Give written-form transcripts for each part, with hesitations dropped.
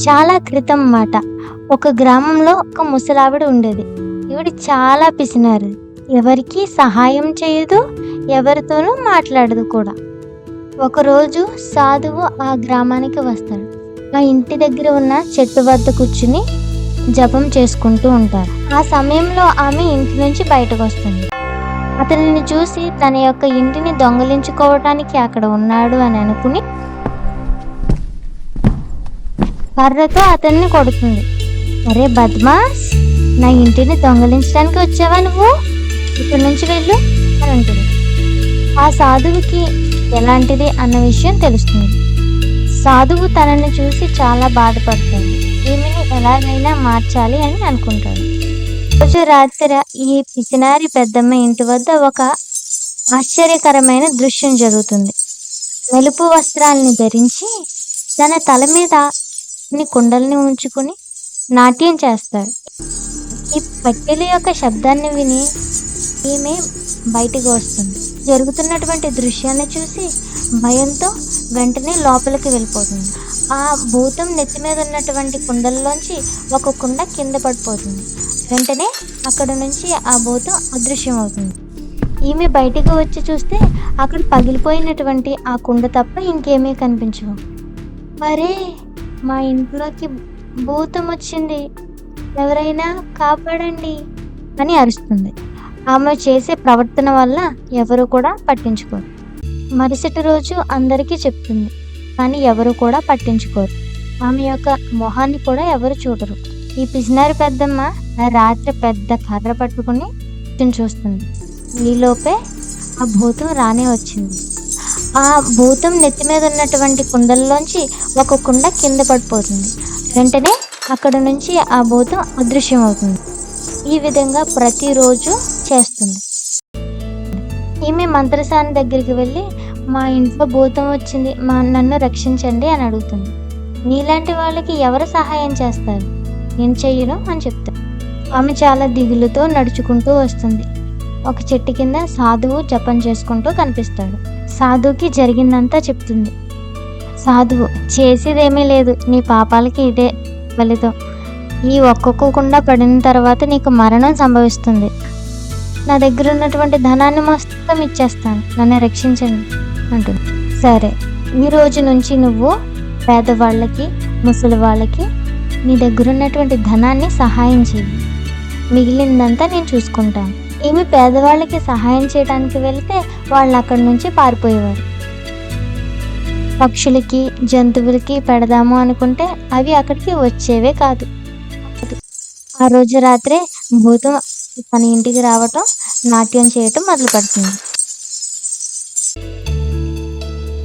చాలా క్రితం మాట. ఒక గ్రామంలో ఒక ముసలావిడ ఉండేది. ఈవిడ చాలా పిసినారిది. ఎవరికీ సహాయం చేయదు, ఎవరితోనూ మాట్లాడదు కూడా. ఒకరోజు సాధువు ఆ గ్రామానికి వస్తాడు. ఆ ఇంటి దగ్గర ఉన్న చెట్టు వద్ద కూర్చుని జపం చేసుకుంటూ ఉంటారు. ఆ సమయంలో ఆమె ఇంటి నుంచి బయటకొస్తుంది. అతనిని చూసి తన యొక్క ఇంటిని దొంగిలించుకోవటానికి అక్కడ ఉన్నాడు అని అనుకుని కర్రతో అతన్ని కొడుతుంది. అరే బద్మాస్, నా ఇంటిని దొంగిలించడానికి వచ్చావా నువ్వు? ఇక్కడి నుంచి వెళ్ళు అని అంటుంది. ఆ సాధువుకి ఎలాంటిది అన్న విషయం తెలుస్తుంది. సాధువు తనని చూసి చాలా బాధపడుతుంది. ఈమెని ఎలాగైనా మార్చాలి అని అనుకుంటాడు. రోజు రాత్రి ఈ పిసినారి పెద్దమ్మ ఇంటి వద్ద ఒక ఆశ్చర్యకరమైన దృశ్యం జరుగుతుంది. నలుపు వస్త్రాలని ధరించి తన తల మీద కుండల్ని ఉంచుకుని నాట్యం చేస్తాడు. ఈ పట్టెల యొక్క శబ్దాన్ని విని ఈమె బయటికి వస్తుంది. జరుగుతున్నటువంటి దృశ్యాన్ని చూసి భయంతో వెంటనే లోపలికి వెళ్ళిపోతుంది. ఆ భూతం నెత్తి మీద ఉన్నటువంటి కుండల్లోంచి ఒక కుండ కింద పడిపోతుంది. వెంటనే అక్కడ నుంచి ఆ భూతం అదృశ్యం అవుతుంది. ఈమె బయటికి వచ్చి చూస్తే అక్కడ పగిలిపోయినటువంటి ఆ కుండ తప్ప ఇంకేమీ కనిపించవు. మరే, మా ఇంట్లోకి భూతం వచ్చింది, ఎవరైనా కాపాడండి అని అరుస్తుంది. ఆమె చేసే ప్రవర్తన వల్ల ఎవరు కూడా పట్టించుకోరు. మరుసటి రోజు అందరికీ చెప్తుంది, కానీ ఎవరు కూడా పట్టించుకోరు. ఆమె యొక్క మొహాన్ని కూడా ఎవరు చూడరు. ఈ పిసినారి పెద్దమ్మ రాత్రి పెద్ద కర్ర పట్టుకుని చూస్తుంది. ఈలోపే ఆ భూతం రానే వచ్చింది. ఆ భూతం నెత్తి మీద ఉన్నటువంటి కుండల్లోంచి ఒక కుండ కింద పడిపోతుంది. వెంటనే అక్కడ నుంచి ఆ భూతం అదృశ్యం అవుతుంది. ఈ విధంగా ప్రతిరోజు చేస్తుంది. ఈమె మంత్రసాని దగ్గరికి వెళ్ళి, మా ఇంట్లో భూతం వచ్చింది, నన్ను రక్షించండి అని అడుగుతుంది. నీలాంటి వాళ్ళకి ఎవరు సహాయం చేస్తారు, నేను చెయ్యను అని చెప్తాను. ఆమె చాలా దిగులుతో నడుచుకుంటూ వస్తుంది. ఒక చెట్టు కింద సాధువు జపం చేసుకుంటూ కనిపిస్తాడు. సాధువుకి జరిగిందంతా చెప్తుంది. సాధువు, చేసేదేమీ లేదు, నీ పాపాలకి ఇదే ఫలితం. ఈ ఒక్కొక్క కుండ పడిన తర్వాత నీకు మరణం సంభవిస్తుంది. నా దగ్గర ఉన్నటువంటి ధనాన్ని మొత్తం ఇచ్చేస్తాను, నన్ను రక్షించండి అంటుంది. సరే, ఈ రోజు నుంచి నువ్వు పేదవాళ్ళకి, ముసలి వాళ్ళకి నీ దగ్గర ఉన్నటువంటి ధనాన్ని సహాయం చేయి, మిగిలిందంతా నేను చూసుకుంటాను. ఈమె పేదవాళ్ళకి సహాయం చేయడానికి వెళితే వాళ్ళు అక్కడి నుంచి పారిపోయేవారు. పక్షులకి, జంతువులకి పెడదాము అనుకుంటే అవి అక్కడికి వచ్చేవే కాదు. ఆ రోజు రాత్రే భూతం తన ఇంటికి రావటం, నాట్యం చేయటం మొదలు పెడుతుంది.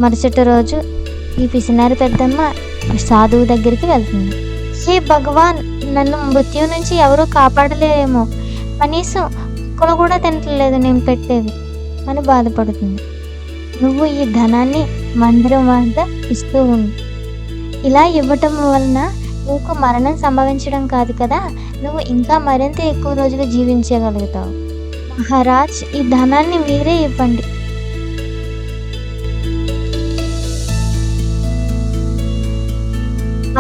మరుసటి రోజు ఈ పిసినారి పెద్దమ్మ సాధువు దగ్గరికి వెళ్తుంది. హే భగవాన్, నన్ను మృత్యు నుంచి ఎవరూ కాపాడలేరేమో, కనీసం కుక్కలు కూడా తినట్లేదు నేను పెట్టేవి అని బాధపడుతుంది. నువ్వు ఈ ధనాన్ని మందిరం వద్ద ఇస్తూ ఉండు. ఇలా ఇవ్వటం వలన నీకు మరణం సంభవించడం కాదు కదా, నువ్వు ఇంకా మరింత ఎక్కువ రోజులు జీవించగలుగుతావు. మహారాజ్, ఈ ధనాన్ని మీరే ఇవ్వండి.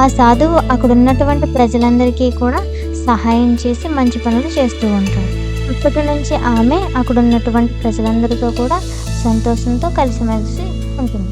ఆ సాధువు అక్కడ ఉన్నటువంటి ప్రజలందరికీ కూడా సహాయం చేసి మంచి పనులు చేస్తూ ఉంటాడు. అప్పటి నుంచి ఆమె అక్కడ ఉన్నటువంటి ప్రజలందరితో కూడా సంతోషంతో కలిసిమెలిసి ఉంటుంది.